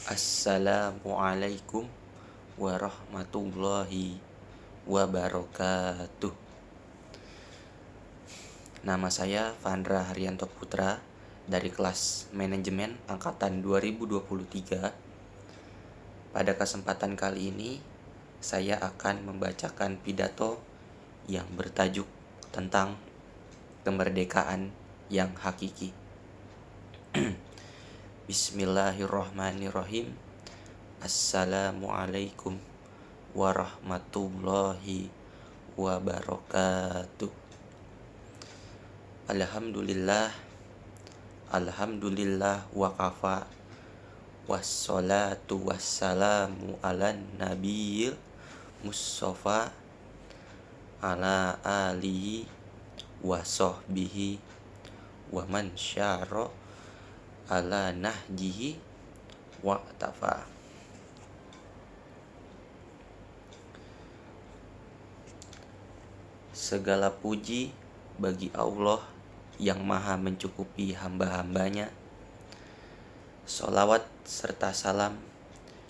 Assalamualaikum warahmatullahi wabarakatuh. Nama saya Vandra Haryanto Putra dari kelas Manajemen Angkatan 2023. Pada kesempatan kali ini, saya akan membacakan pidato yang bertajuk tentang kemerdekaan yang hakiki. Bismillahirrahmanirrahim. Assalamualaikum warahmatullahi wabarakatuh. Alhamdulillah wa kafa, wassalatu wassalamu ala nabiyil mustafa ala alihi wa sahbihi wa man syara ala nahjihi wa tafa. Segala puji bagi Allah yang maha mencukupi hamba-hambanya. Sholawat serta salam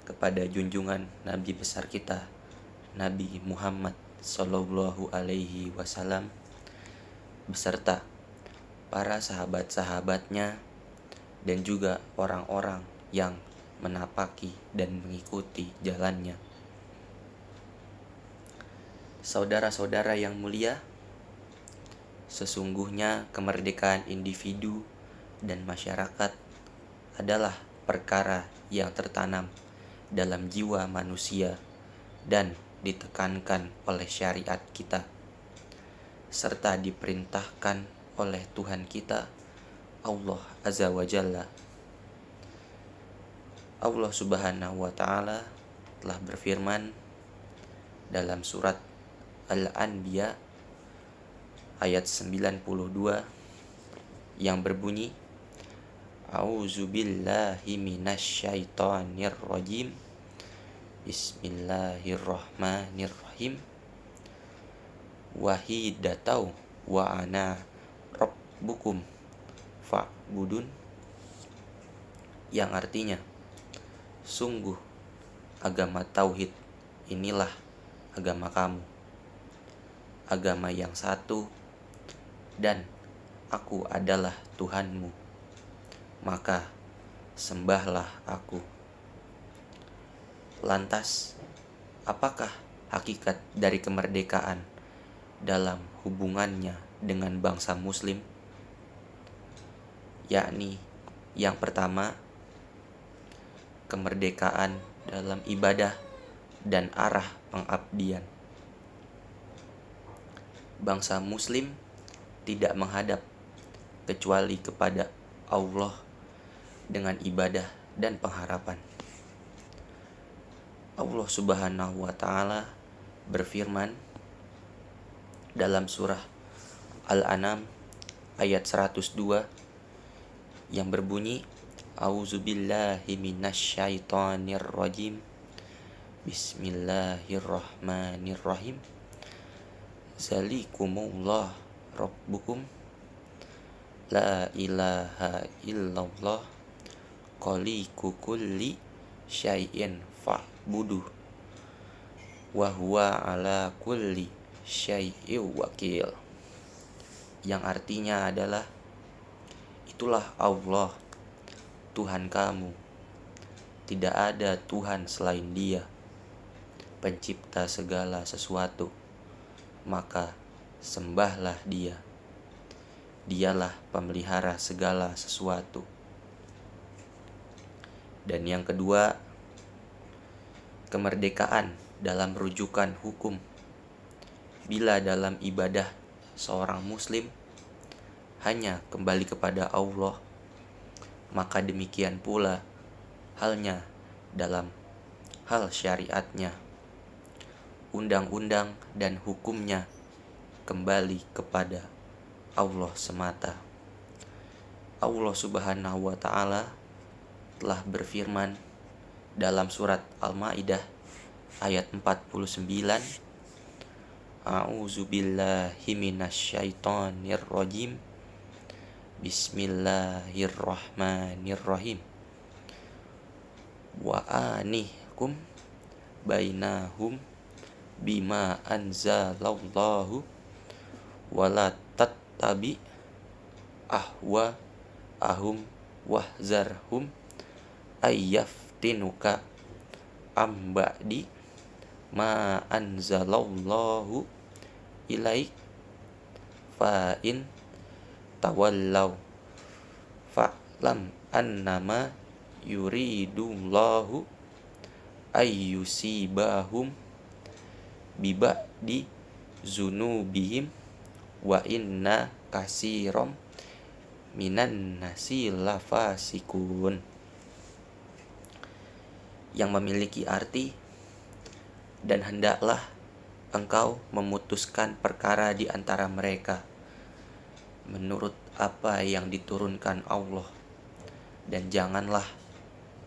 kepada junjungan Nabi besar kita, Nabi Muhammad Sallallahu Alaihi Wasallam, beserta para sahabat-sahabatnya dan juga orang-orang yang menapaki dan mengikuti jalannya. Saudara-saudara yang mulia, sesungguhnya kemerdekaan individu dan masyarakat adalah perkara yang tertanam dalam jiwa manusia dan ditekankan oleh syariat kita, serta diperintahkan oleh Tuhan kita, Allah Azza wa Jalla. Allah Subhanahu wa Ta'ala telah berfirman dalam surat Al-Anbiya ayat 92 yang berbunyi, A'udzubillahi minasyaitonir rajim. Bismillahirrahmanirrahim. Wahidatau wa ana rabbukum fa'budun, yang artinya, sungguh agama tauhid inilah agama kamu, agama yang satu, dan aku adalah Tuhanmu, maka sembahlah aku. Lantas, apakah hakikat dari kemerdekaan dalam hubungannya dengan bangsa Muslim? Yakni, yang pertama, kemerdekaan dalam ibadah dan arah pengabdian. Bangsa Muslim tidak menghadap kecuali kepada Allah dengan ibadah dan pengharapan. Allah Subhanahu wa Ta'ala berfirman dalam surah Al-An'am ayat 102 yang berbunyi, A'udzubillahi minasyaitonir rajim. Bismillahirrahmanirrahim. Zalikumullah rabbukum la ilaha illallah khaliqu kulli syai'in fa'buduh wa huwa ala kulli syai'in wakil, yang artinya adalah, itulah Allah Tuhan kamu, tidak ada Tuhan selain Dia, pencipta segala sesuatu, maka sembahlah Dia. Dialah pemelihara segala sesuatu. Dan yang kedua, kemerdekaan dalam rujukan hukum. Bila dalam ibadah seorang muslim hanya kembali kepada Allah, maka demikian pula halnya dalam hal syariatnya. Undang-undang dan hukumnya kembali kepada Allah semata. Allah Subhanahu wa Ta'ala telah berfirman dalam surat Al-Maidah ayat 49, A'udzubillahi minasyaitonir rajim. Bismillahirrahmanirrahim. wa anihkum bainahum bima anzalallahu wala tattabi ahwa ahum wahzarhum ayyaftinuka amba'di ma anzalallahu ilaik fa in tawallaw fa'lam annama yuridullahu ayyusibahum biba'di zunubihim wa inna kasirom minan nasi lafasikun. Yang memiliki arti, dan hendaklah engkau memutuskan perkara di antara mereka menurut apa yang diturunkan Allah, dan janganlah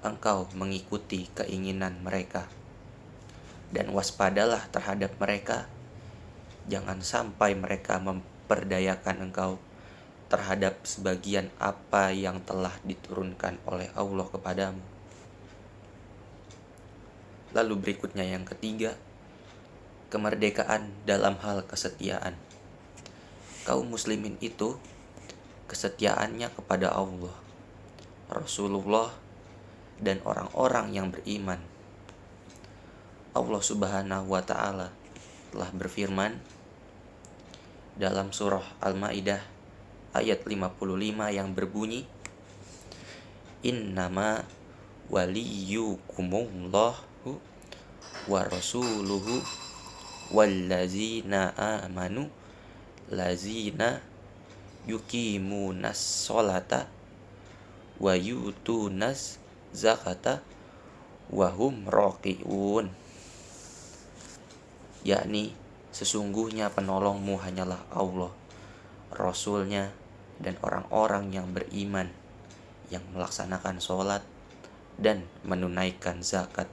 engkau mengikuti keinginan mereka, dan waspadalah terhadap mereka, jangan sampai mereka memperdayakan engkau terhadap sebagian apa yang telah diturunkan oleh Allah kepadamu. Lalu berikutnya yang ketiga, kemerdekaan dalam hal kesetiaan. Kaum muslimin itu kesetiaannya kepada Allah, Rasulullah, dan orang-orang yang beriman. Allah Subhanahu wa ta'ala telah berfirman dalam surah Al-Maidah ayat 55 yang berbunyi, Innama waliyukumullahu wa rasuluhu wallazina amanu lazina yuqimunas sholata wa yutunas zakata wa hum raqiun. Yakni sesungguhnya penolongmu hanyalah Allah, Rasulnya, dan orang-orang yang beriman, yang melaksanakan sholat dan menunaikan zakat,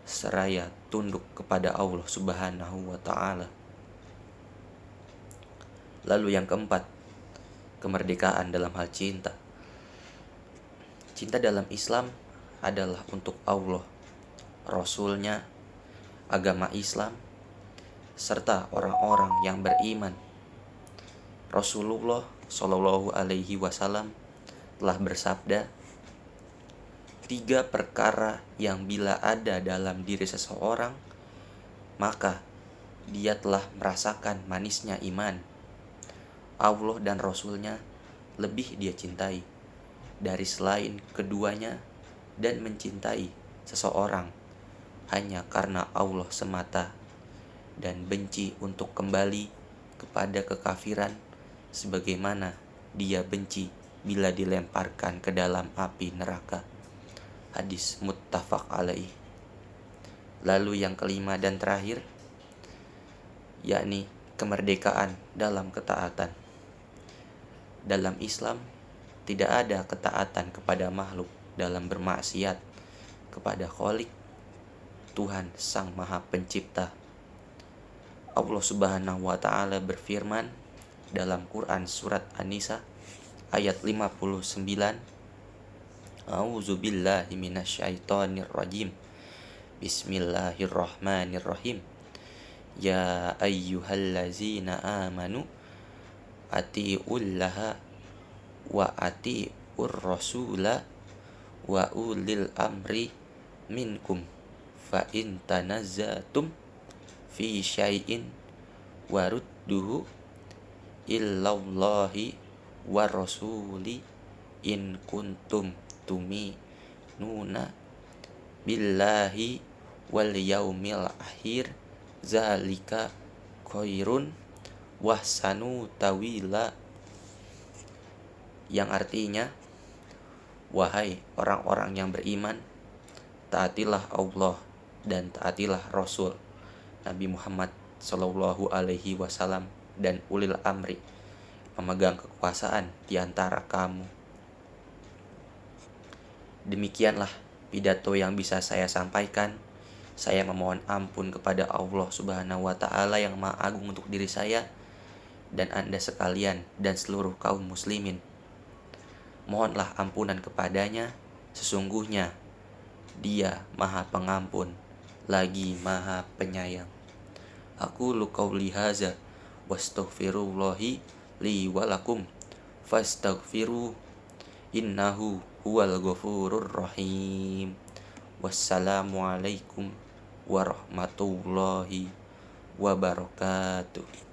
seraya tunduk kepada Allah Subhanahu wa ta'ala. Lalu yang keempat, kemerdekaan dalam hal cinta. Cinta dalam Islam adalah untuk Allah, Rasulnya, agama Islam, serta orang-orang yang beriman. Rasulullah Shallallahu Alaihi Wasallam telah bersabda, 3 perkara yang bila ada dalam diri seseorang, maka dia telah merasakan manisnya iman. Allah dan Rasulnya lebih dia cintai dari selain keduanya, dan mencintai seseorang hanya karena Allah semata, dan benci untuk kembali kepada kekafiran sebagaimana dia benci bila dilemparkan ke dalam api neraka. Hadis muttafaq alaih. Lalu yang kelima dan terakhir, yakni kemerdekaan dalam ketaatan. Dalam Islam tidak ada ketaatan kepada makhluk dalam bermaksiat kepada Khalik, Tuhan Sang Maha Pencipta. Allah Subhanahu wa ta'ala berfirman dalam Quran surat An-Nisa ayat 59, A'udzubillahi minasyaitonirrajim. Bismillahirrahmanirrahim. Ya ayyuhallazina amanu atiullaha wa atiur rasula wa ulil amri minkum fa in tanazzatum fi syai'in warudduhu illallahi wa rasuli in kuntum tuminuna billahi wal yaumil akhir zalika khairun wahsanu tawila. Yang artinya, wahai orang-orang yang beriman, taatilah Allah dan taatilah Rasul Nabi Muhammad Sallallahu Alaihi Wasallam dan ulil amri, pemegang kekuasaan di antara kamu. Demikianlah pidato yang bisa saya sampaikan. Saya memohon ampun kepada Allah Subhanahu wa ta'ala yang Maha Agung untuk diri saya dan Anda sekalian dan seluruh kaum muslimin. Mohonlah ampunan kepadanya, sesungguhnya Dia Maha Pengampun lagi Maha Penyayang. Aku qauli haza wastaghfirullahi li walakum fastaghfiru innahu huwal ghafurur rahim. Wassalamualaikum warahmatullahi wabarakatuh.